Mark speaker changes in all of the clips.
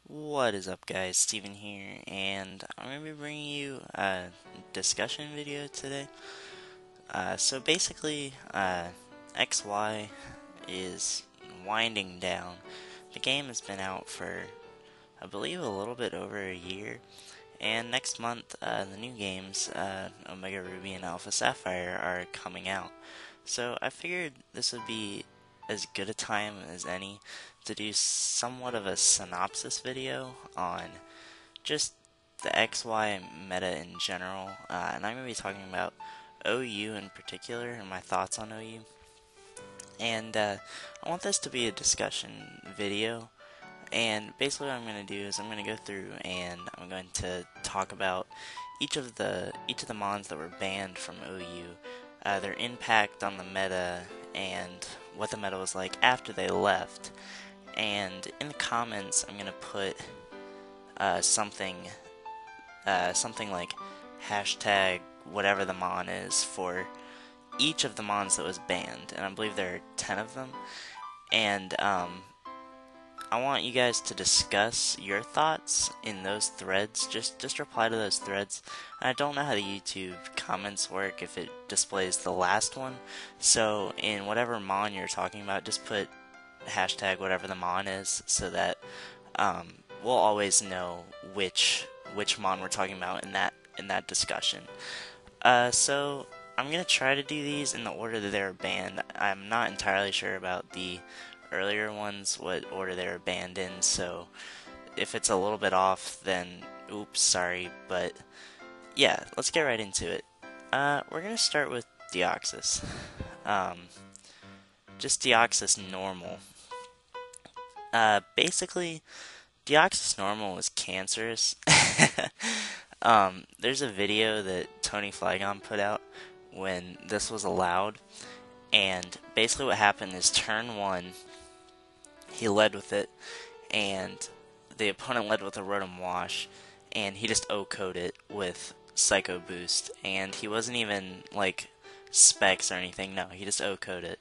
Speaker 1: What is up, guys? Steven here, and I'm going to be bringing you a discussion video today. So basically, XY is winding down. The game has been out for, I believe, a little bit over a year, and next month, the new games, Omega Ruby and Alpha Sapphire, are coming out. So I figured this would be as good a time as any to do somewhat of a synopsis video on just the XY meta in general, and I'm going to be talking about OU in particular and my thoughts on OU. And I want this to be a discussion video, and basically what I'm going to do is I'm going to go through and I'm going to talk about each of the mons that were banned from OU, their impact on the meta, and what the meta was like after they left. And in the comments, I'm gonna put something like hashtag whatever the mon is for each of the mons that was banned, and I believe there are 10 of them. And I want you guys to discuss your thoughts in those threads. Just reply to those threads. And I don't know how the YouTube comments work if it displays the last one. So in whatever mon you're talking about, just put hashtag whatever the mon is, so that we'll always know which mon we're talking about in that discussion. So I'm gonna try to do these in the order that they were banned. I'm not entirely sure about the earlier ones, what order they were banned in, so if it's a little bit off, then oops, sorry, but yeah, let's get right into it. We're gonna start with Deoxys. Just Deoxys normal. Basically, Deoxys normal is cancerous. There's a video that Tony Flygon put out when this was allowed, and basically what happened is turn 1, he led with it, and the opponent led with a Rotom Wash, and he just O-code it with Psycho Boost, and he wasn't even, like, specs or anything, no, he just O-code it.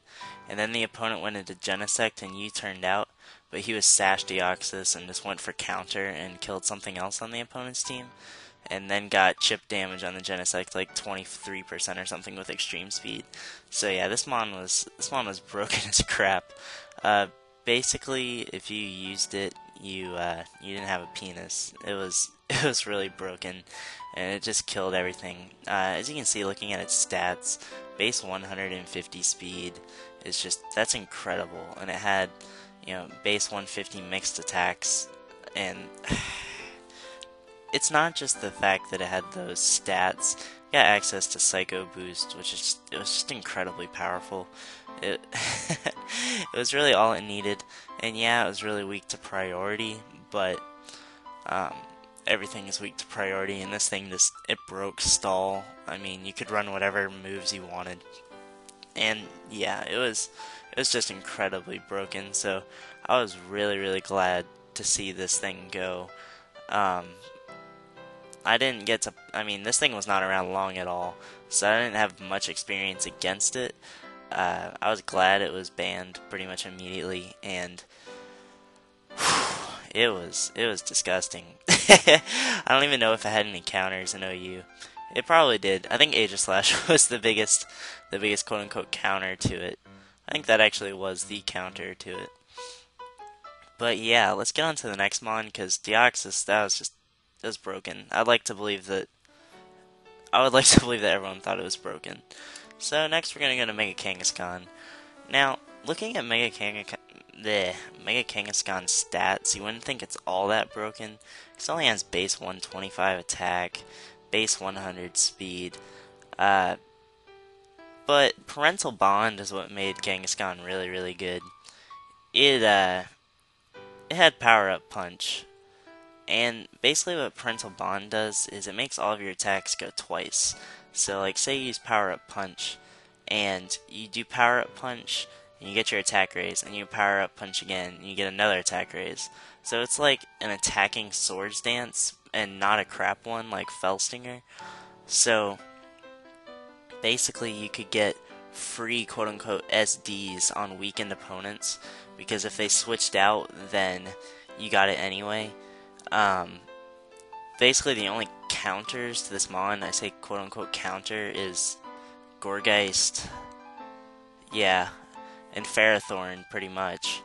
Speaker 1: And then the opponent went into Genesect and U-turned out, but he was Sash Deoxys and just went for counter and killed something else on the opponent's team, and then got chip damage on the Genesect, like 23% or something with extreme speed. So yeah, this mon was broken as crap. Basically, if you used it, you didn't have a penis. It was really broken, and it just killed everything. As you can see, looking at its stats, base 150 speed is that's incredible, and it had, base 150 mixed attacks, and it's not just the fact that it had those stats. It got access to Psycho Boost, which it was just incredibly powerful. It it was really all it needed, and yeah, it was really weak to priority, but everything is weak to priority, and this thing it broke stall. I mean, you could run whatever moves you wanted, and yeah, it was just incredibly broken. So I was really glad to see this thing go. I didn't get to, I mean, this thing was not around long at all, so I didn't have much experience against it. I was glad it was banned pretty much immediately, and it was disgusting. I don't even know if it had any counters in OU. It probably did. I think Aegislash was the biggest quote-unquote counter to it. I think that actually was the counter to it. But yeah, let's get on to the next mon, because Deoxys, that was broken. I would like to believe that everyone thought it was broken. So next we're gonna go to Mega Kangaskhan. Now, looking at Mega Kangaskhan's stats, you wouldn't think it's all that broken. It only has base 125 attack, base 100 speed, but Parental Bond is what made Kangaskhan really good. It had Power Up Punch, and basically what Parental Bond does is it makes all of your attacks go twice. So like, say you use Power Up Punch, and you do Power Up Punch, and you get your attack raise, and you Power Up Punch again, and you get another attack raise. So it's like an attacking Swords Dance, and not a crap one like Fellstinger. So basically you could get free quote-unquote SDs on weakened opponents, because if they switched out, then you got it anyway. Basically, the only counters to this mon, I say quote-unquote counter, is Gourgeist, yeah, and Ferrothorn, pretty much.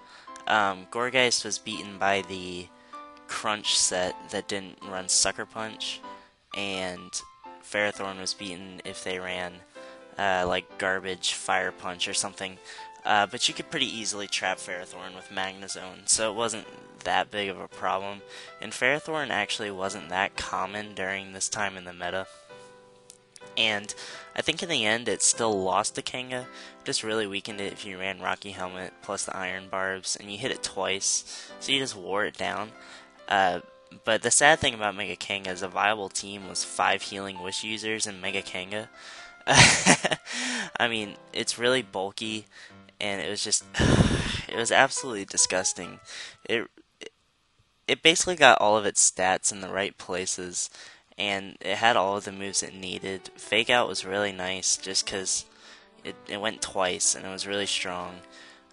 Speaker 1: Gourgeist was beaten by the Crunch set that didn't run Sucker Punch, and Ferrothorn was beaten if they ran like Garbage Fire Punch or something. But you could pretty easily trap Ferrothorn with Magnezone, so it wasn't that big of a problem. And Ferrothorn actually wasn't that common during this time in the meta. And I think in the end it still lost to Kanga, just really weakened it if you ran Rocky Helmet plus the Iron Barbs, and you hit it twice, so you just wore it down. But the sad thing about Mega Kanga is a viable team was 5 Healing Wish users in Mega Kanga. I mean, it's really bulky, and it was just, it was absolutely disgusting. It basically got all of its stats in the right places, and it had all of the moves it needed. Fake Out was really nice, just because it went twice, and it was really strong.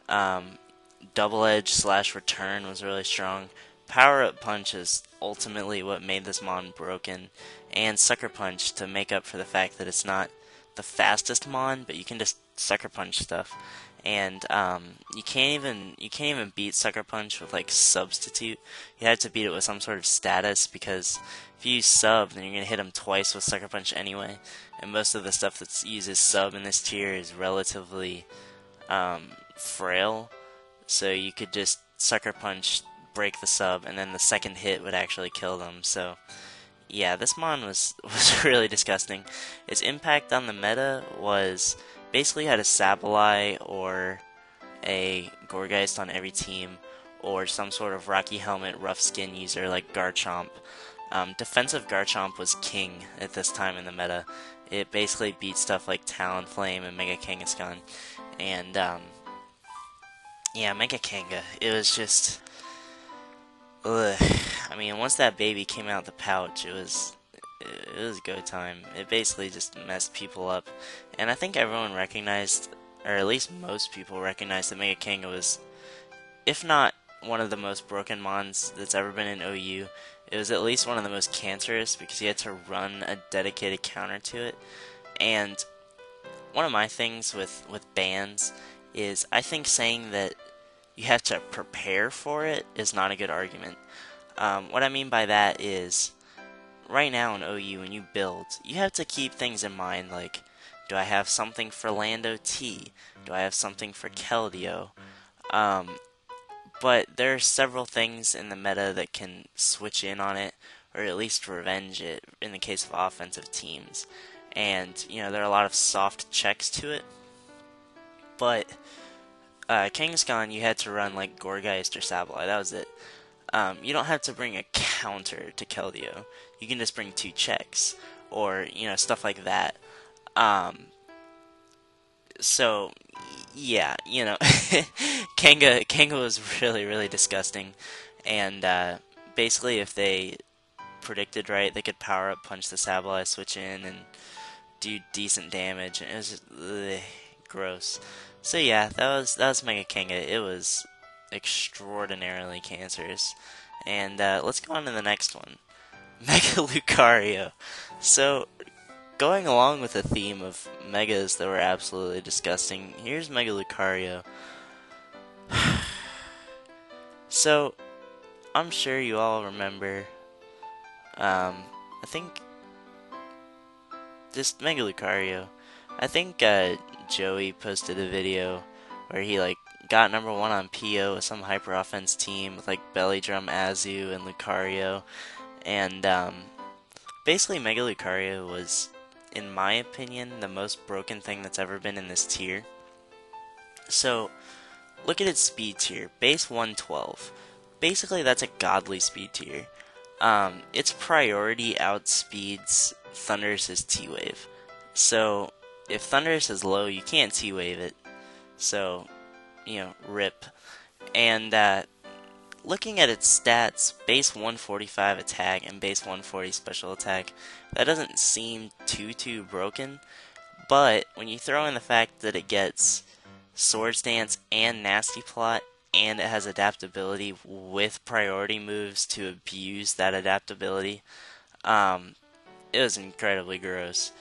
Speaker 1: Double Edge / Return was really strong. Power Up Punch is ultimately what made this mon broken, and Sucker Punch to make up for the fact that it's not the fastest mon, but you can just Sucker Punch stuff. And you can't even beat Sucker Punch with like Substitute. You have to beat it with some sort of status, because if you use Sub, then you're gonna hit him twice with Sucker Punch anyway. And most of the stuff that uses Sub in this tier is relatively frail, so you could just Sucker Punch, break the sub, and then the second hit would actually kill them. So yeah, this mon was really disgusting. Its impact on the meta was basically had a Sableye or a Gourgeist on every team, or some sort of Rocky Helmet rough skin user like Garchomp. Defensive Garchomp was king at this time in the meta. It basically beat stuff like Talonflame and Mega Kangaskhan. And yeah, Mega Kanga, it was just, ugh. I mean, once that baby came out the pouch, it was go time. It basically just messed people up, and I think everyone recognized, or at least most people recognized, that Mega Kanga was, if not one of the most broken mons that's ever been in OU, it was at least one of the most cancerous, because you had to run a dedicated counter to it. And one of my things with bans is, I think saying that you have to prepare for it is not a good argument. What I mean by that is, right now in OU, when you build, you have to keep things in mind, like, do I have something for Lando T? Do I have something for Keldeo? But there are several things in the meta that can switch in on it, or at least revenge it, in the case of offensive teams. And, you know, there are a lot of soft checks to it. But, Kangaskhan, you had to run, like, Gourgeist or Sableye, that was it. You don't have to bring a counter to Keldeo. You can just bring 2 checks, or, you know, stuff like that. So, yeah, you know, Kanga was really, really disgusting, and basically if they predicted right, they could power up, punch the Sableye, switch in, and do decent damage, and it was just, ugh, gross. So yeah, that was Mega Kanga. It was extraordinarily cancerous. And let's go on to the next one. Mega Lucario. So, going along with the theme of megas that were absolutely disgusting, here's Mega Lucario. So, I'm sure you all remember, I think, just Mega Lucario. I think Joey posted a video where he like got #1 on PO with some hyper offense team with like Belly Drum, Azu, and Lucario. And basically Mega Lucario was, in my opinion, the most broken thing that's ever been in this tier. So, look at its speed tier. Base 112. Basically, that's a godly speed tier. Its priority outspeeds Thundurus' T-Wave. So, if Thundurus is low, you can't T-Wave it. So, you know, rip. And, looking at its stats, base 145 attack and base 140 special attack, that doesn't seem too broken. But when you throw in the fact that it gets Swords Dance and Nasty Plot and it has adaptability with priority moves to abuse that adaptability. It was incredibly gross.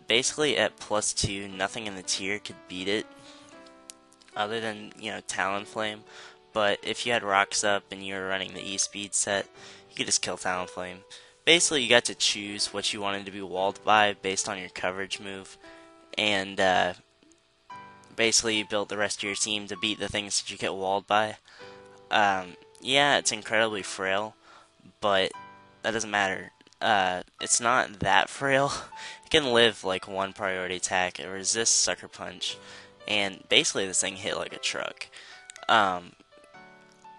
Speaker 1: Basically at +2, nothing in the tier could beat it, other than, Talonflame. But if you had rocks up and you were running the E-Speed set, you could just kill Talonflame. Basically, you got to choose what you wanted to be walled by based on your coverage move, and basically you built the rest of your team to beat the things that you get walled by. Yeah, it's incredibly frail, but that doesn't matter. It's not that frail. It can live like one priority attack, it resists Sucker Punch, and basically this thing hit like a truck.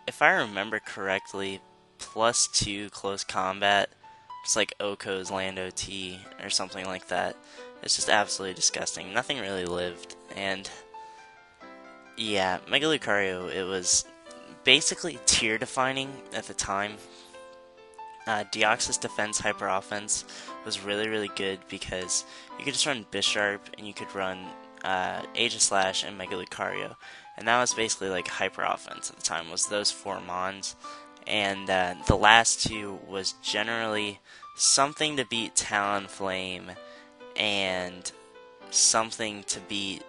Speaker 1: If I remember correctly, +2 close combat, just like Oko's Land OT or something like that. It's just absolutely disgusting. Nothing really lived, and yeah, Mega Lucario, it was basically tier defining at the time. Deoxys Defense Hyper Offense was really good because you could just run Bisharp and you could run Aegislash and Mega Lucario, and that was basically like Hyper Offense at the time, was those 4 mons, and the last 2 was generally something to beat Talonflame and something to beat,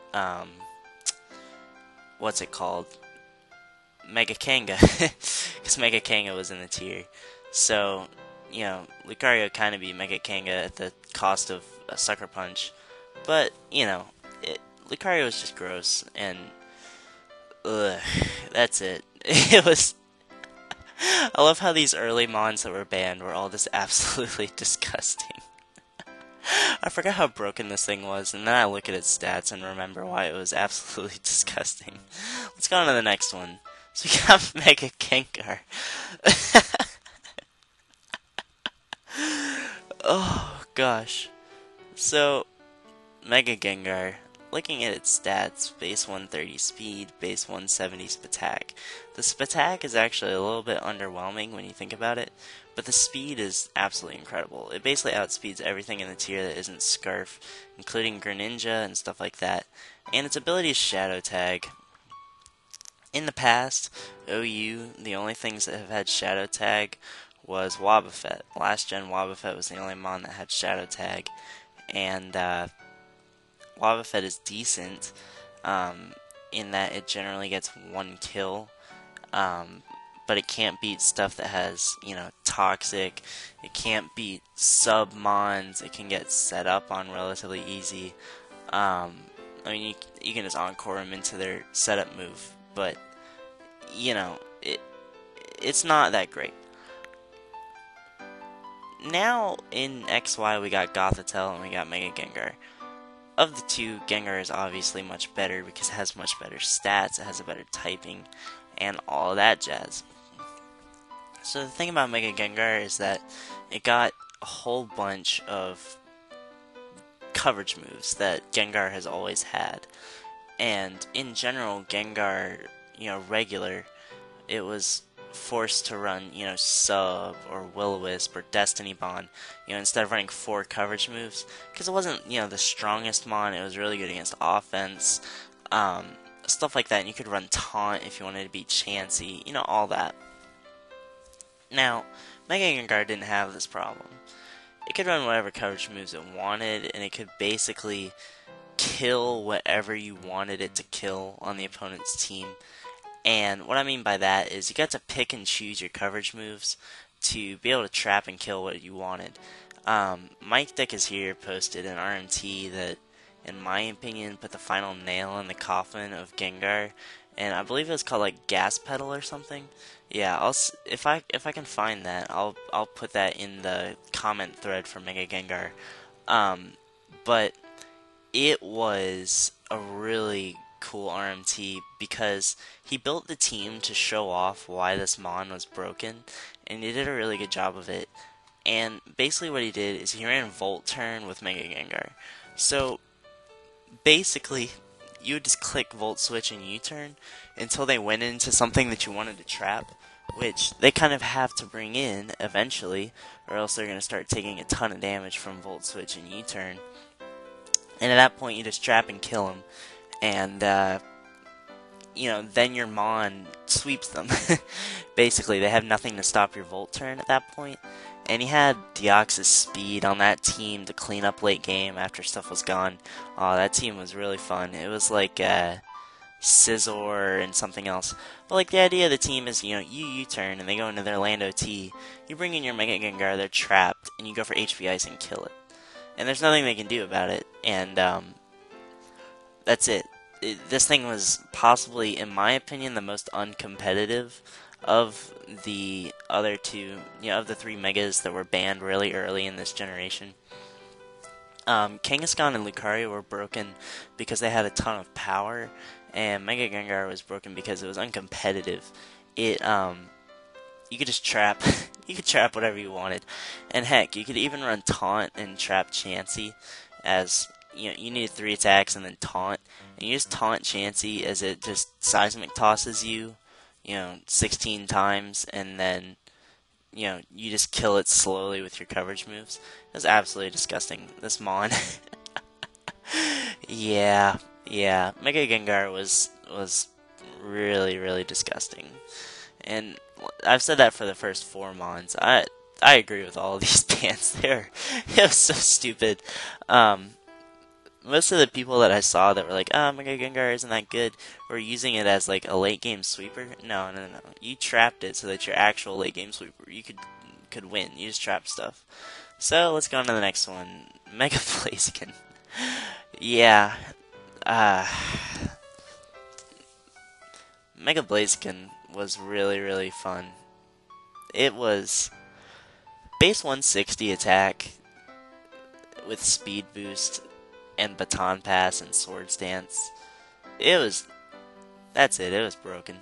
Speaker 1: what's it called? Mega Kanga, because Mega Kanga was in the tier. So, Lucario kind of beat Mega Kanga at the cost of a Sucker Punch, but, Lucario was just gross, and, that's it. It was, I love how these early mons that were banned were all just absolutely disgusting. I forgot how broken this thing was, and then I look at its stats and remember why it was absolutely disgusting. Let's go on to the next one. So we got Mega Gengar. Oh, gosh. So, Mega Gengar, looking at its stats, base 130 speed, base 170 Spatak. The Spatak is actually a little bit underwhelming when you think about it, but the speed is absolutely incredible. It basically outspeeds everything in the tier that isn't Scarf, including Greninja and stuff like that. And its ability is Shadow Tag. In the past, OU, the only things that have had Shadow Tag was Wobbuffet. Last gen Wobbuffet was the only mon that had Shadow Tag, and Wobbuffet is decent in that it generally gets 1 kill, but it can't beat stuff that has, Toxic. It can't beat sub-mons. It can get set up on relatively easy. I mean, you can just encore them into their setup move, but, it's not that great. Now, in XY, we got Gothitelle and we got Mega Gengar. Of the two, Gengar is obviously much better because it has much better stats, it has a better typing, and all of that jazz. So the thing about Mega Gengar is that it got a whole bunch of coverage moves that Gengar has always had. And in general, Gengar, regular, it was forced to run, Sub or Will-O-Wisp or Destiny Bond, instead of running 4 coverage moves, because it wasn't, the strongest mon. It was really good against offense, stuff like that, and you could run Taunt if you wanted to be Chansey, all that. Now, Mega Gengar didn't have this problem. It could run whatever coverage moves it wanted, and it could basically kill whatever you wanted it to kill on the opponent's team. And what I mean by that is you got to pick and choose your coverage moves to be able to trap and kill what you wanted. Mike Dick is here posted an RMT that, in my opinion, put the final nail in the coffin of Gengar, and I believe it was called like Gas Pedal or something. Yeah, if I can find that, I'll put that in the comment thread for Mega Gengar. But it was a really cool RMT because he built the team to show off why this mon was broken, and he did a really good job of it. And basically what he did is he ran Volt Turn with Mega Gengar. So basically you would just click Volt Switch and U-turn until they went into something that you wanted to trap, which they kind of have to bring in eventually, or else they're going to start taking a ton of damage from Volt Switch and U-turn. And at that point you just trap and kill them. And, then your Mon sweeps them. Basically, they have nothing to stop your Volt turn at that point. And he had Deoxys speed on that team to clean up late game after stuff was gone. Oh, that team was really fun. It was like Scizor and something else. But like the idea of the team is, you U-turn and they go into their land OT. You bring in your Mega Gengar, they're trapped, and you go for HP Ice and kill it. And there's nothing they can do about it. And that's it. This thing was possibly, in my opinion, the most uncompetitive of the other two, of the three Megas that were banned really early in this generation. Kangaskhan and Lucario were broken because they had a ton of power, and Mega Gengar was broken because it was uncompetitive. You could just trap, you could trap whatever you wanted, and heck, you could even run Taunt and trap Chansey as, you needed 3 attacks and then Taunt, and you just taunt Chansey as it just Seismic tosses you, 16 times, and then, you just kill it slowly with your coverage moves. It was absolutely disgusting, this Mon. Yeah, Mega Gengar was really, really disgusting. And I've said that for the first 4 Mons. I agree with all of these bans. It was so stupid. Most of the people that I saw that were like, Mega Gengar isn't that good, were using it as like a late game sweeper. No. You trapped it so that your actual late game sweeper, you could win. You just trapped stuff. So let's go on to the next one. Mega Blaziken. Yeah. Mega Blaziken was really, really fun. It was base 160 attack with speed boost and baton pass and sword stance. That's it, it was broken.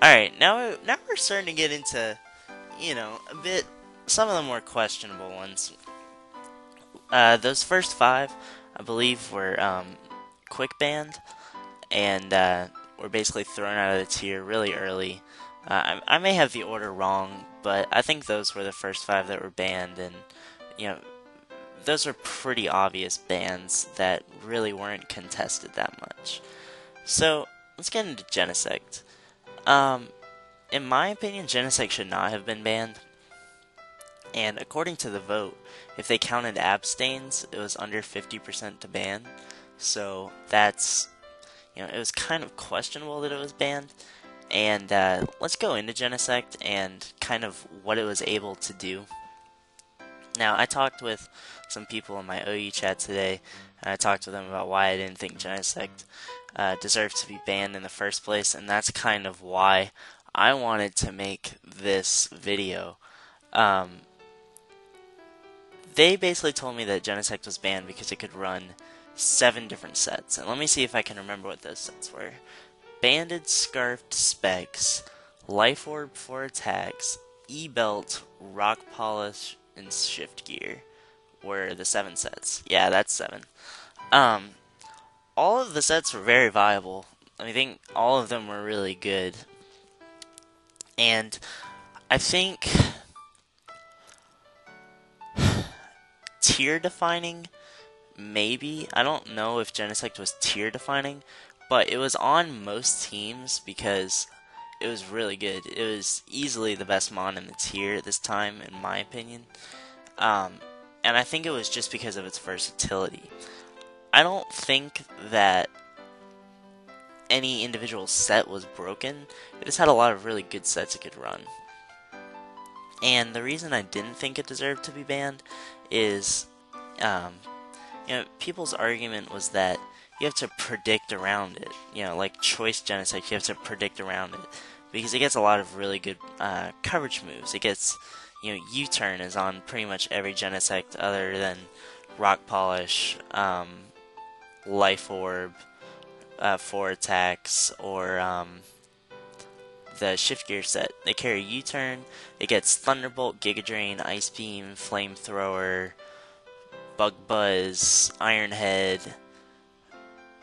Speaker 1: Alright, now we're starting to get into, some of the more questionable ones. Those first 5, I believe, were quick banned, and were basically thrown out of the tier really early. I may have the order wrong, but I think those were the first 5 that were banned, and, those are pretty obvious bans that really weren't contested that much. So, let's get into Genesect. In my opinion, Genesect should not have been banned. And according to the vote, if they counted abstains, it was under 50% to ban. So, that's, it was kind of questionable that it was banned. And let's go into Genesect and kind of what it was able to do. Now, I talked with some people in my OU chat today, and I talked to them about why I didn't think Genesect deserved to be banned in the first place, and that's kind of why I wanted to make this video. They basically told me that Genesect was banned because it could run 7 different sets, and let me see if I can remember what those sets were. Banded, Scarfed, Specs, Life Orb for attacks, E-Belt, Rock Polish, and Shift Gear were the 7 sets. Yeah, that's 7. All of the sets were very viable. I think all of them were really good. And I think tier defining, maybe. I don't know if Genesect was tier defining, but it was on most teams because it was really good. It was easily the best Mon in the tier at this time, in my opinion. And I think it was just because of its versatility. I don't think that any individual set was broken. It just had a lot of really good sets it could run. And the reason I didn't think it deserved to be banned is, people's argument was that you have to predict around it. Like Choice Genesect, you have to predict around it. Because it gets a lot of really good coverage moves. It gets, U-turn is on pretty much every Genesect other than Rock Polish, Life Orb, 4 attacks, or the Shift Gear set. They carry U-turn, it gets Thunderbolt, Giga Drain, Ice Beam, Flamethrower, Bug Buzz, Iron Head,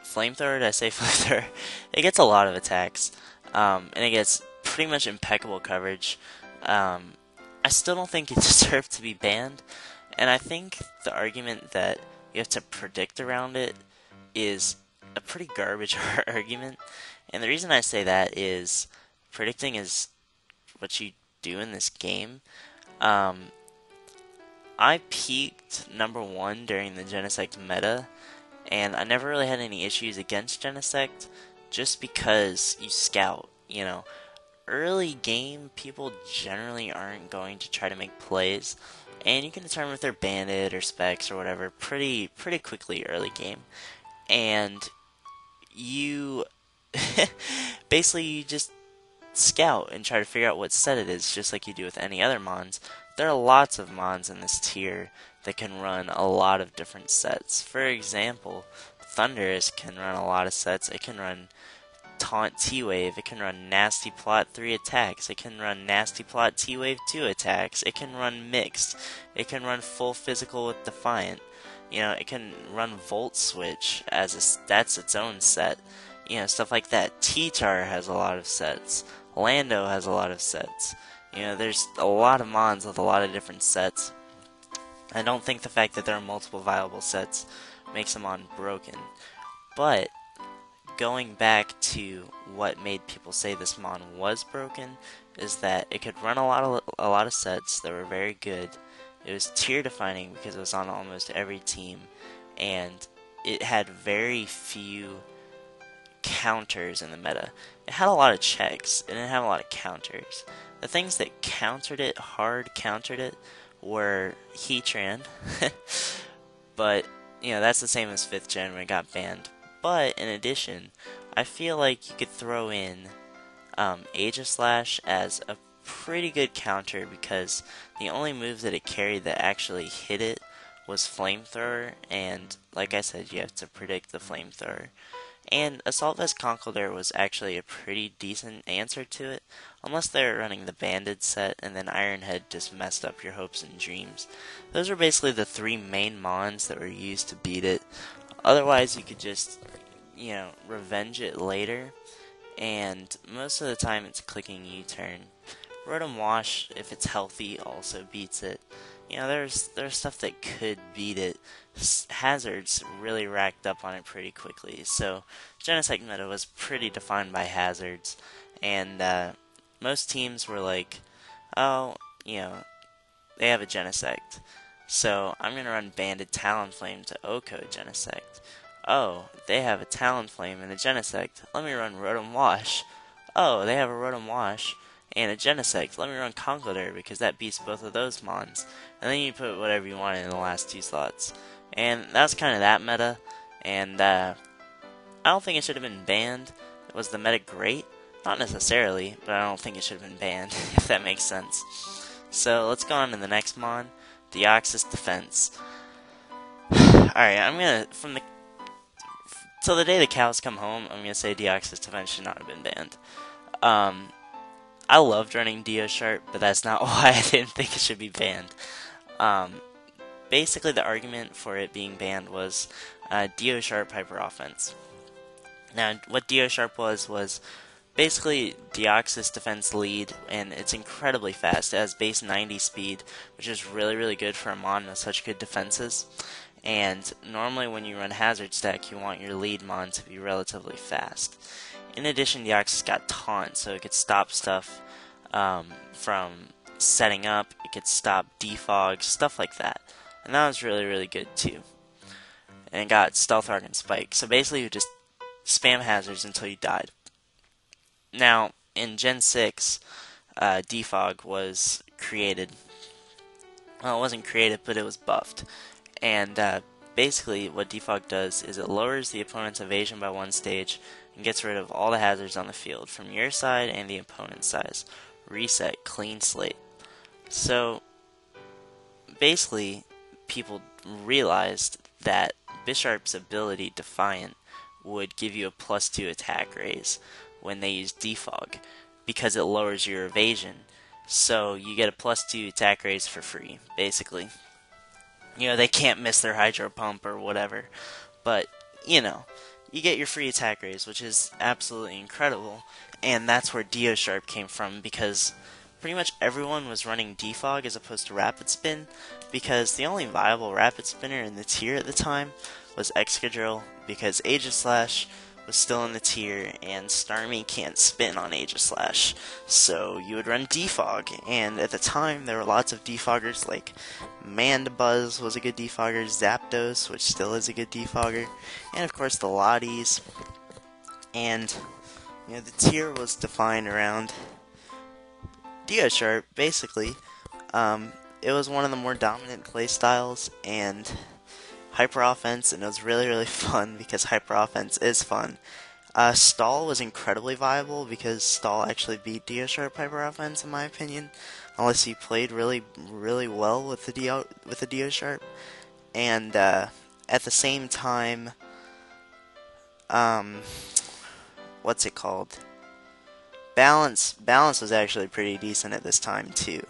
Speaker 1: Flamethrower, did I say Flamethrower? It gets a lot of attacks, and it gets pretty much impeccable coverage. I still don't think it deserved to be banned, and I think the argument that you have to predict around it is a pretty garbage argument. And the reason I say that is predicting is what you do in this game. I peaked #1 during the Genesect meta, and I never really had any issues against Genesect, just because you scout. You know, early game, people generally aren't going to try to make plays, and you can determine if they're banded or specs or whatever pretty quickly early game. And you basically you just scout and try to figure out what set it is, just like you do with any other mons. There are lots of mons in this tier that can run a lot of different sets. For example, Thunderous can run a lot of sets. It can run Taunt T-Wave, it can run Nasty Plot 3 attacks, it can run Nasty Plot T-Wave 2 attacks, it can run Mixed, it can run Full Physical with Defiant, you know, it can run Volt Switch that's its own set, you know, stuff like that. T-Tar has a lot of sets, Lando has a lot of sets, you know, there's a lot of mons with a lot of different sets. I don't think the fact that there are multiple viable sets makes a mon broken, but going back to what made people say this mon was broken is that it could run a lot of sets that were very good. It was tier defining because it was on almost every team, and it had very few counters in the meta. It had a lot of checks, it didn't have a lot of counters. The things that countered it, hard countered it, were Heatran, but you know, that's the same as 5th gen when it got banned. But in addition, I feel like you could throw in Aegislash as a pretty good counter, because the only move that it carried that actually hit it was Flamethrower, and like I said, you have to predict the Flamethrower. And Assault Vest Conkeldurr was actually a pretty decent answer to it, unless they were running the Banded set, and then Iron Head just messed up your hopes and dreams. Those were basically the 3 main mons that were used to beat it. Otherwise, you could just, you know, revenge it later, and most of the time it's clicking U-turn. Rotom Wash, if it's healthy, also beats it. You know, there's stuff that could beat it. Hazards really racked up on it pretty quickly, so Genesect meta was pretty defined by hazards, and most teams were like, oh, you know, they have a Genesect, so I'm going to run Banded Talonflame to OHKO Genesect. Oh, they have a Talonflame and a Genesect. Let me run Rotom Wash. Oh, they have a Rotom Wash and a Genesect. Let me run Conkeldurr, because that beats both of those mons. And then you put whatever you want in the last 2 slots. And that's kind of that meta. And I don't think it should have been banned. Was the meta great? Not necessarily, but I don't think it should have been banned, if that makes sense. So let's go on to the next mon. Deoxys Defense. Alright, I'm gonna, till the day the cows come home, I'm gonna say Deoxys Defense should not have been banned. I loved running Deosharp, but that's not why I didn't think it should be banned. Basically, the argument for it being banned was Deosharp Hyper Offense. Now, what Deosharp was basically Deoxys Defense lead, and it's incredibly fast. It has base 90 speed, which is really good for a mon with such good defenses. And normally when you run Hazard Stack, you want your lead mon to be relatively fast. In addition, Deoxys got Taunt, so it could stop stuff from setting up, it could stop defog, stuff like that. And that was really good too. And it got Stealth Rock and Spike, so basically you just spam hazards until you died. Now, in Gen 6, defog was created. Well, it wasn't created, but it was buffed. And basically what defog does is it lowers the opponent's evasion by 1 stage and gets rid of all the hazards on the field from your side and the opponent's side. Reset, clean slate. So basically people realized that Bisharp's ability Defiant would give you a +2 attack raise when they use defog, because it lowers your evasion. So you get a +2 attack raise for free, basically. You know, they can't miss their Hydro Pump or whatever, but, you know, you get your free attack raise, which is absolutely incredible, and that's where Deosharp came from, because pretty much everyone was running defog as opposed to Rapid Spin, because the only viable Rapid Spinner in the tier at the time was Excadrill, because Aegislash was still in the tier, and Starmie can't spin on Aegislash, so you would run Defog, and at the time there were lots of defoggers, like Mandibuzz was a good defogger, Zapdos, which still is a good defogger, and of course the Lotties, and the tier was defined around Geosharp, basically. It was one of the more dominant playstyles, and Hyper Offense, and it was really, really fun because Hyper Offense is fun. Stall was incredibly viable because Stall actually beat Geosharp Hyper Offense, in my opinion, unless you played really, really well with the Geosharp. And at the same time, what's it called? Balance was actually pretty decent at this time too,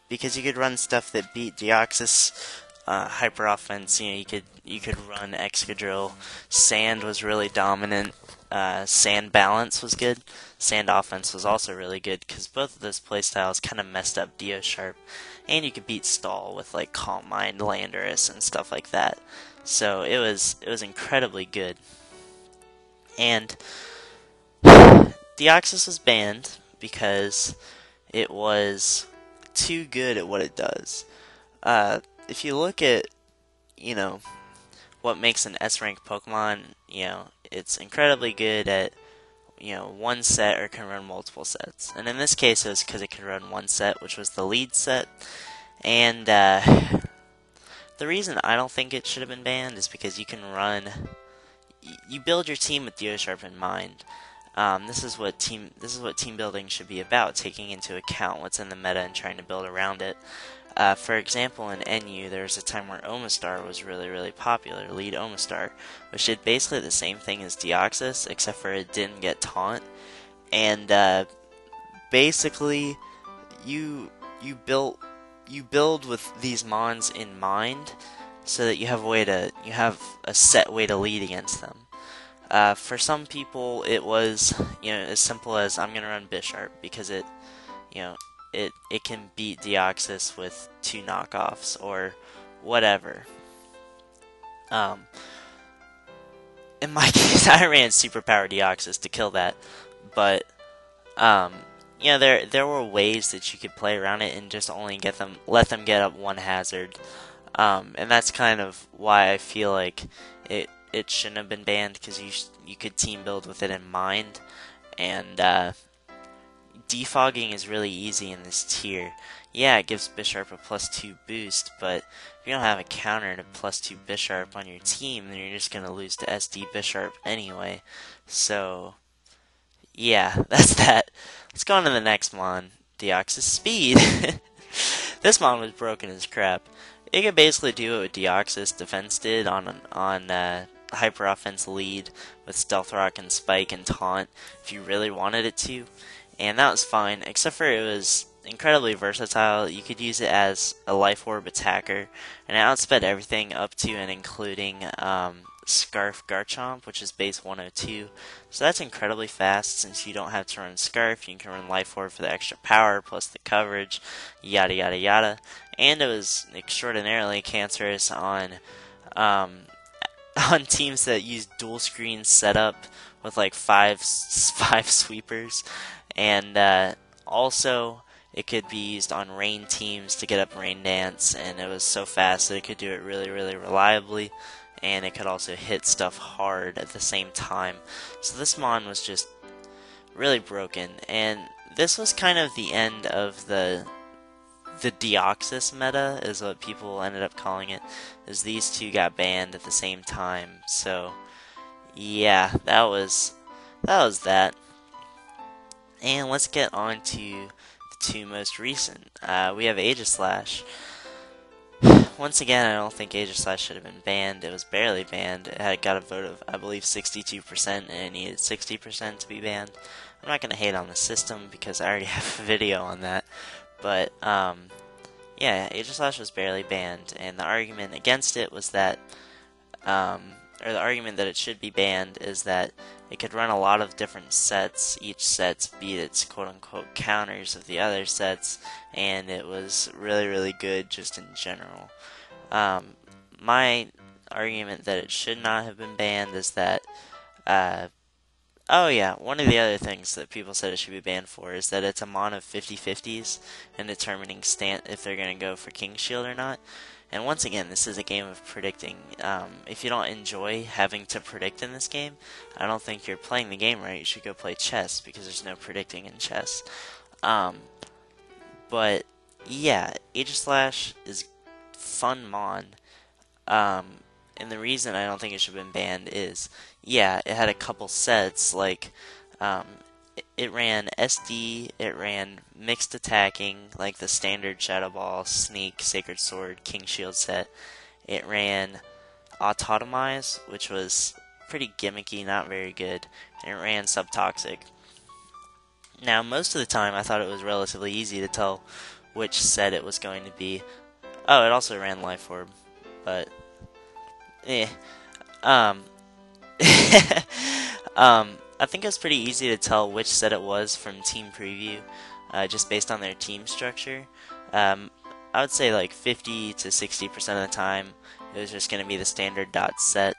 Speaker 1: because you could run stuff that beat Deoxys. Hyper Offense, you could run Excadrill. Sand was really dominant. Sand Balance was good. Sand Offense was also really good because both of those playstyles kind of messed up Geosharp, and you could beat Stall with like Calm Mind, Landorus, and stuff like that. So it was incredibly good. And Deoxys was banned because it was too good at what it does. If you look at, what makes an S-rank Pokemon, it's incredibly good at, one set or can run multiple sets. And in this case, it was because it could run one set, which was the lead set. And the reason I don't think it should have been banned is because you you build your team with Geosharp in mind. This is what team building should be about, taking into account what's in the meta and trying to build around it. For example, in NU, there was a time where Omastar was really, really popular, lead Omastar, which did basically the same thing as Deoxys, except for it didn't get taunt. And basically, you build with these mons in mind, so that you have a set way to lead against them. For some people, it was as simple as I'm gonna run Bisharp because it can beat Deoxys with 2 knockoffs or whatever. In my case, I ran Superpower Deoxys to kill that, but there were ways that you could play around it and just only let them get up one hazard, and that's kind of why I feel like it shouldn't have been banned, because you could team build with it in mind, and defogging is really easy in this tier. Yeah, it gives Bisharp a +2 boost, but if you don't have a counter to +2 Bisharp on your team, then you're just going to lose to SD Bisharp anyway. So, yeah, that's that. Let's go on to the next mon, Deoxys Speed. This mon was broken as crap. It could basically do what Deoxys Defense did on Hyper Offense lead with Stealth Rock and Spike and Taunt if you really wanted it to. And that was fine, except for it was incredibly versatile. You could use it as a Life Orb attacker, and it outsped everything up to and including Scarf Garchomp, which is base 102. So that's incredibly fast, since you don't have to run Scarf. You can run Life Orb for the extra power, plus the coverage, yada yada yada. And it was extraordinarily cancerous on teams that use dual screen setup with like five sweepers. And also, it could be used on rain teams to get up Rain Dance, and it was so fast that it could do it really, really reliably, and it could also hit stuff hard at the same time. So this mon was just really broken, and this was kind of the end of the Deoxys meta, is what people ended up calling it, as these two got banned at the same time. So, yeah, that was that. And let's get on to the two most recent. We have Aegislash. Once again, I don't think Aegislash should have been banned. It was barely banned. It had got a vote of, I believe, 62%, and it needed 60% to be banned. I'm not going to hate on the system, because I already have a video on that. But, yeah, Aegislash was barely banned, and the argument against it was that, or the argument that it should be banned is that it could run a lot of different sets. Each set beat its quote-unquote counters of the other sets, and it was really, really good just in general. My argument that it should not have been banned is that, oh yeah, one of the other things that people said it should be banned for is that it's a mon of 50/50s in determining if they're going to go for King Shield or not. And once again, this is a game of predicting. If you don't enjoy having to predict in this game, I don't think you're playing the game right. You should go play chess, because there's no predicting in chess. But yeah, Aegislash is fun mon. And the reason I don't think it should have been banned is, yeah, it had a couple sets, like, it ran SD, it ran mixed attacking, like the standard Shadow Ball, Sneak, Sacred Sword, King Shield set. It ran Autotomize, which was pretty gimmicky, not very good, and it ran Subtoxic. Now, most of the time, I thought it was relatively easy to tell which set it was going to be. Oh, it also ran Life Orb, but I think it was pretty easy to tell which set it was from Team Preview, just based on their team structure. I would say like 50 to 60% of the time, it was just going to be the standard dot set,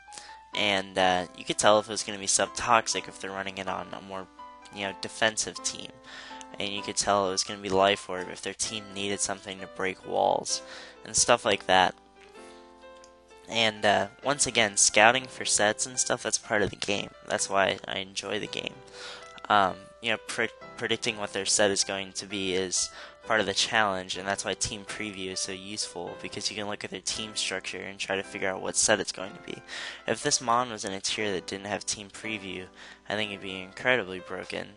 Speaker 1: and you could tell if it was going to be Subtoxic if they're running it on a more, defensive team, and you could tell it was going to be Life Orb if their team needed something to break walls and stuff like that. And once again, scouting for sets and stuff, that's part of the game. That's why I enjoy the game. Predicting what their set is going to be is part of the challenge, and that's why Team Preview is so useful, because you can look at their team structure and try to figure out what set it's going to be. If this mon was in a tier that didn't have Team Preview, I think it'd be incredibly broken,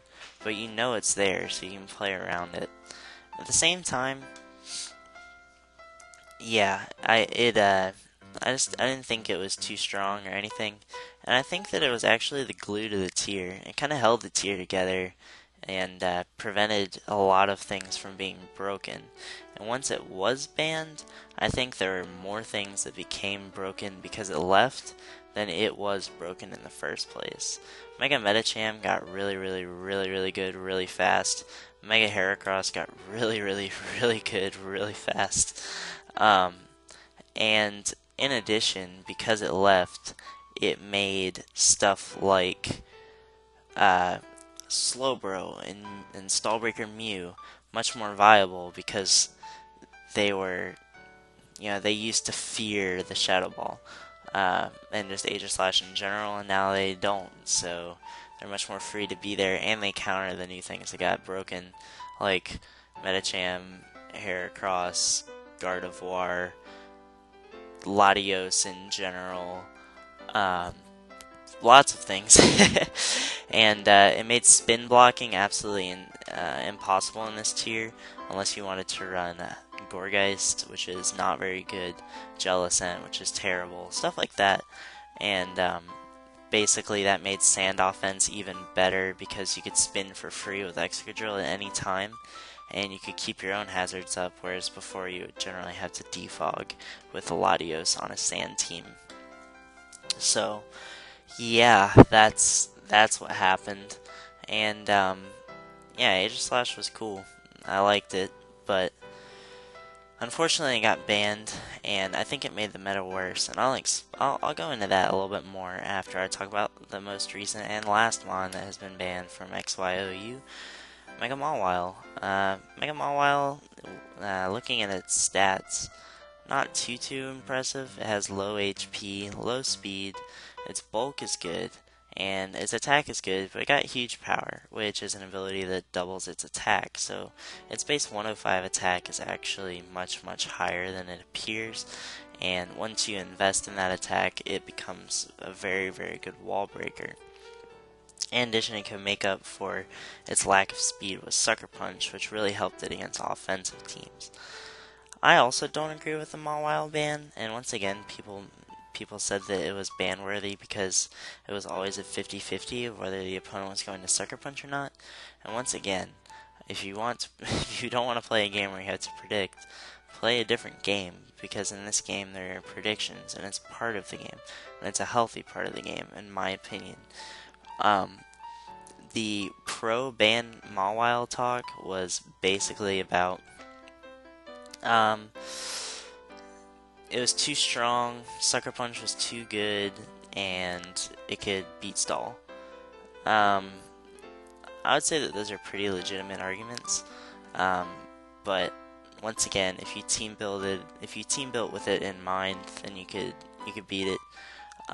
Speaker 1: but you know it's there, so you can play around it. At the same time, yeah, I didn't think it was too strong or anything, and I think that it was actually the glue to the tier. It kind of held the tier together and prevented a lot of things from being broken. And once it was banned, I think there were more things that became broken because it left than it was broken in the first place. Mega Metacham got really, really, really, really good really fast. Mega Heracross got really, really, really good really fast. And in addition, because it left, it made stuff like Slowbro and Stallbreaker Mew much more viable, because they were, they used to fear the Shadow Ball and just Aegislash in general, and now they don't, so they're much more free to be there, and they counter the new things that got broken, like Metacham, Heracross, Gardevoir, Latios in general, lots of things. And it made spin blocking absolutely impossible in this tier, unless you wanted to run Gourgeist, which is not very good, Jellicent, which is terrible, stuff like that. And basically that made Sand Offense even better, because you could spin for free with Excadrill at any time, and you could keep your own hazards up, whereas before you would generally have to defog with Latios on a sand team. So, yeah, that's what happened, and yeah, Aegislash was cool. I liked it, but unfortunately it got banned, and I think it made the meta worse, and I'll go into that a little bit more after I talk about the most recent and last mon that has been banned from XYOU. Mega Mawile. Mega Mawile, looking at its stats, not too impressive. It has low HP, low speed, its bulk is good, and its attack is good, but it got huge power, which is an ability that doubles its attack, so its base 105 attack is actually much higher than it appears, and once you invest in that attack, it becomes a very, very good wall breaker. In addition, it can make up for its lack of speed with Sucker Punch, which really helped it against offensive teams. I also don't agree with the Mawile ban, and once again, people said that it was ban worthy because it was always a 50-50 of whether the opponent was going to Sucker Punch or not. And once again, if you don't want to play a game where you have to predict, play a different game, because in this game there are predictions, and it's part of the game, and it's a healthy part of the game, in my opinion. The pro-ban Mawile talk was basically about it was too strong, Sucker Punch was too good, and it could beat stall. Um, I would say that those are pretty legitimate arguments, um, but once again, if you team built with it in mind, then you could beat it.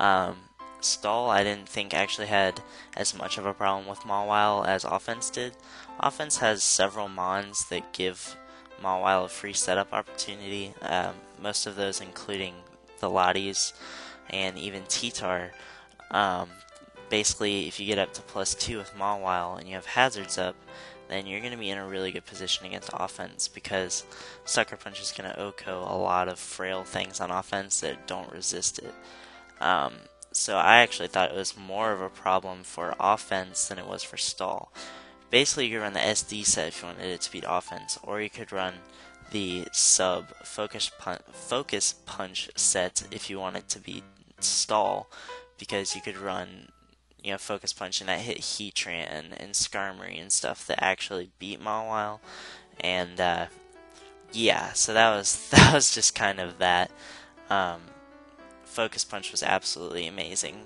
Speaker 1: Um, Stall, I didn't think actually had as much of a problem with Mawile as Offense did. Offense has several mons that give Mawile a free setup opportunity, most of those including the Lotties and even T-Tar. Um, Basically, if you get up to +2 with Mawile and you have hazards up, then you're going to be in a really good position against offense, because Sucker Punch is going to OHKO a lot of frail things on offense that don't resist it. So I actually thought it was more of a problem for offense than it was for stall. Basically, you could run the SD set if you wanted it to beat offense, or you could run the sub focus punch set if you want it to beat stall, because you could run focus punch and that hit Heatran and Skarmory and stuff that actually beat Mawile. And yeah, so that was just kind of that. Focus Punch was absolutely amazing.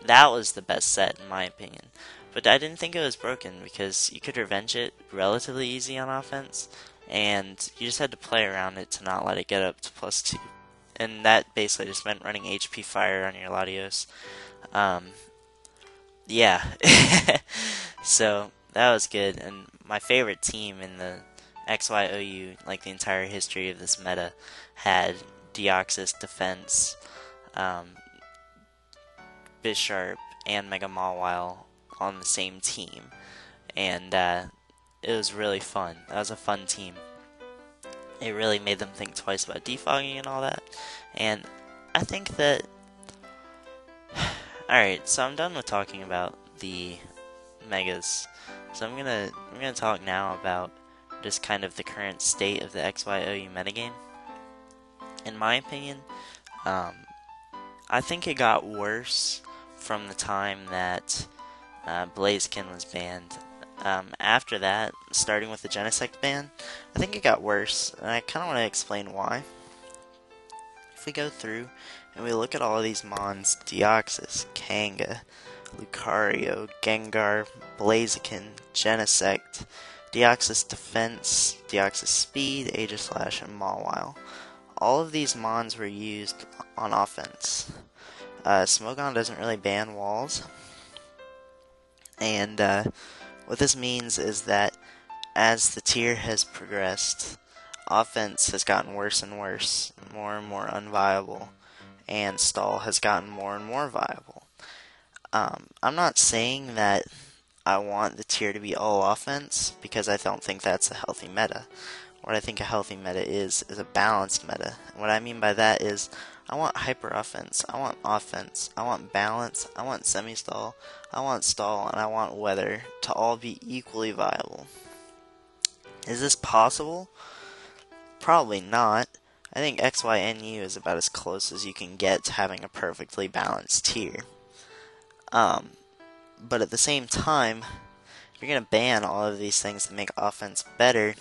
Speaker 1: That was the best set in my opinion. But I didn't think it was broken, because you could revenge it relatively easy on offense, and you just had to play around it to not let it get up to +2. And that basically just meant running HP Fire on your Latios. Yeah. So that was good, and my favorite team in the XYOU, like the entire history of this meta, had Deoxys, Defense, Bisharp, and Mega Mawile on the same team, and it was really fun. That was a fun team. It really made them think twice about defogging and all that, and I think that... Alright, so I'm done with talking about the Megas, so I'm gonna talk now about just kind of the current state of the XYOU metagame. In my opinion, I think it got worse from the time that Blaziken was banned. After that, starting with the Genesect ban, I think it got worse, and I kind of want to explain why. If we go through and we look at all of these mons, Deoxys, Kanga, Lucario, Gengar, Blaziken, Genesect, Deoxys Defense, Deoxys Speed, Aegislash, and Mawile. All of these mons were used on offense. Smogon doesn't really ban walls, and what this means is that as the tier has progressed, offense has gotten worse and worse, more and more unviable, and stall has gotten more and more viable. I'm not saying that I want the tier to be all offense, because I don't think that's a healthy meta. What I think a healthy meta is a balanced meta. And what I mean by that is, I want hyper offense, I want balance, I want semi-stall, I want stall, and I want weather to all be equally viable. Is this possible? Probably not. I think XYNU is about as close as you can get to having a perfectly balanced tier. But at the same time, if you're going to ban all of these things that make offense better,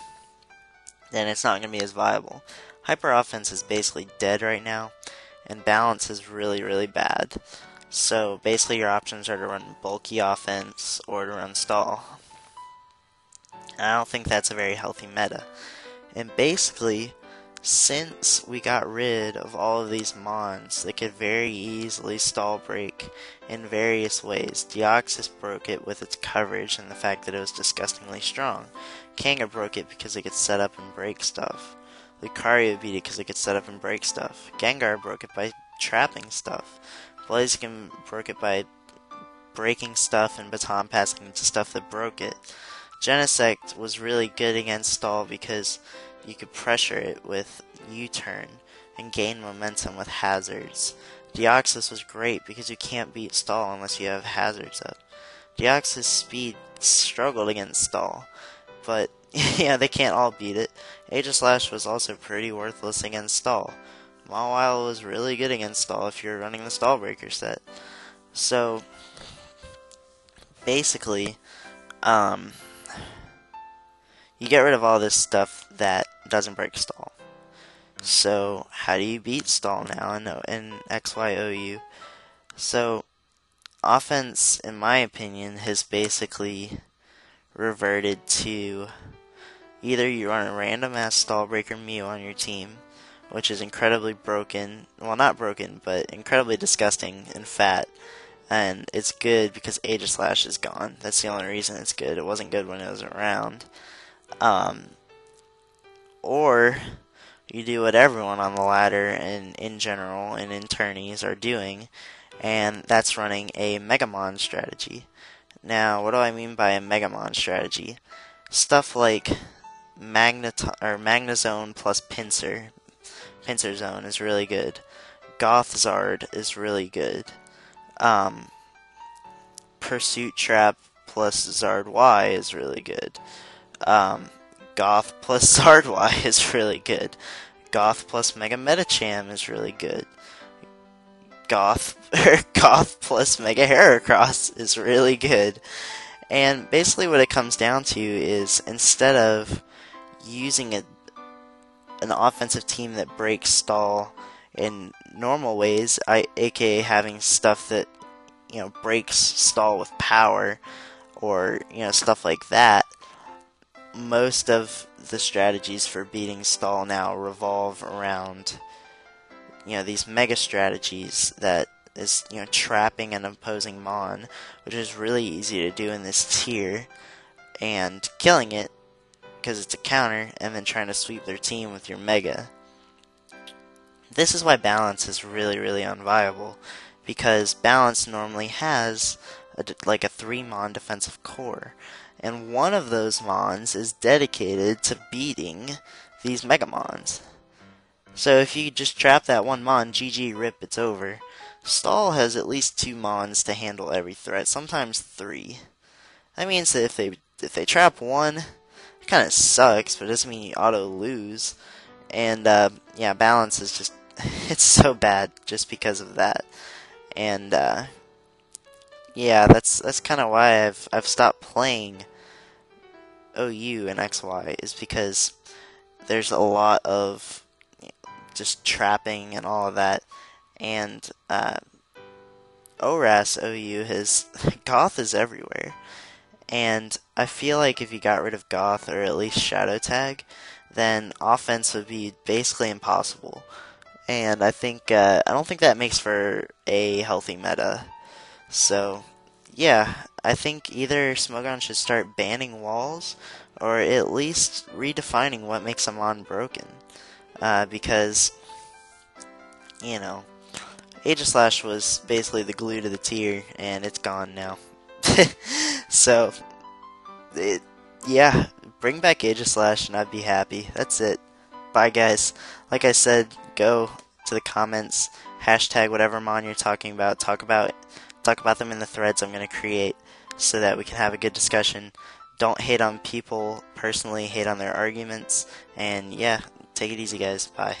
Speaker 1: then it's not going to be as viable. Hyper offense is basically dead right now, and balance is really, really bad. So basically your options are to run bulky offense or to run stall. And I don't think that's a very healthy meta. And basically, since we got rid of all of these mons that could very easily stall break in various ways, Deoxys broke it with its coverage and the fact that it was disgustingly strong. Kanga broke it because it could set up and break stuff. Lucario beat it because it could set up and break stuff. Gengar broke it by trapping stuff. Blaziken broke it by breaking stuff and baton passing into stuff that broke it. Genesect was really good against stall because you could pressure it with U-turn and gain momentum with hazards. Deoxys was great because you can't beat stall unless you have hazards up. Deoxys speed struggled against stall, but yeah, they can't all beat it. Aegislash was also pretty worthless against stall. Mawile was really good against stall if you're running the stall breaker set. So basically, you get rid of all this stuff that doesn't break stall. So how do you beat stall now in XYOU? So offense, in my opinion, has basically reverted to either you run a random ass stall breaker Mew on your team, which is incredibly broken, well not broken, but incredibly disgusting and fat, and it's good because Aegislash is gone. That's the only reason it's good. It wasn't good when it was around. Or you do what everyone on the ladder and in general and in tourneys are doing, and that's running a Megamon strategy. Now, what do I mean by a Megamon strategy? Stuff like Magnezone plus Pinsir. Pinsir Zone is really good. Gothzard is really good. Pursuit Trap plus Zard Y is really good. Goth plus Zard Y is really good. Goth plus Mega Metacham is really good. Goth plus Mega Heracross is really good. And basically what it comes down to is instead of using an offensive team that breaks stall in normal ways, aka having stuff that breaks stall with power or stuff like that, most of the strategies for beating stall now revolve around these mega strategies that is trapping an opposing mon, which is really easy to do in this tier, and killing it because it's a counter, and then trying to sweep their team with your mega. This is why balance is really unviable, because balance normally has like a 3-mon defensive core, and one of those mons is dedicated to beating these megamons. So if you just trap that one mon, GG, rip, it's over. Stall has at least 2 mons to handle every threat, sometimes 3. That means that if they trap one, it kind of sucks, but it doesn't mean you auto lose. And yeah, balance is just it's so bad just because of that. And yeah, that's kind of why I've stopped playing OU and XY, is because there's a lot of just trapping and all of that. And ORAS OU has Goth is everywhere, and I feel like if you got rid of Goth or at least Shadow Tag, then offense would be basically impossible. And I don't think that makes for a healthy meta. So yeah, I think either Smogon should start banning walls, or at least redefining what makes a mon broken. Because Aegislash was basically the glue to the tier, and it's gone now. So, yeah, bring back Aegislash and I'd be happy. That's it. Bye, guys. Like I said, go to the comments, hashtag whatever mon you're talking about, talk about them in the threads I'm going to create so that we can have a good discussion. Don't hate on people personally, hate on their arguments, and yeah, take it easy, guys. Bye.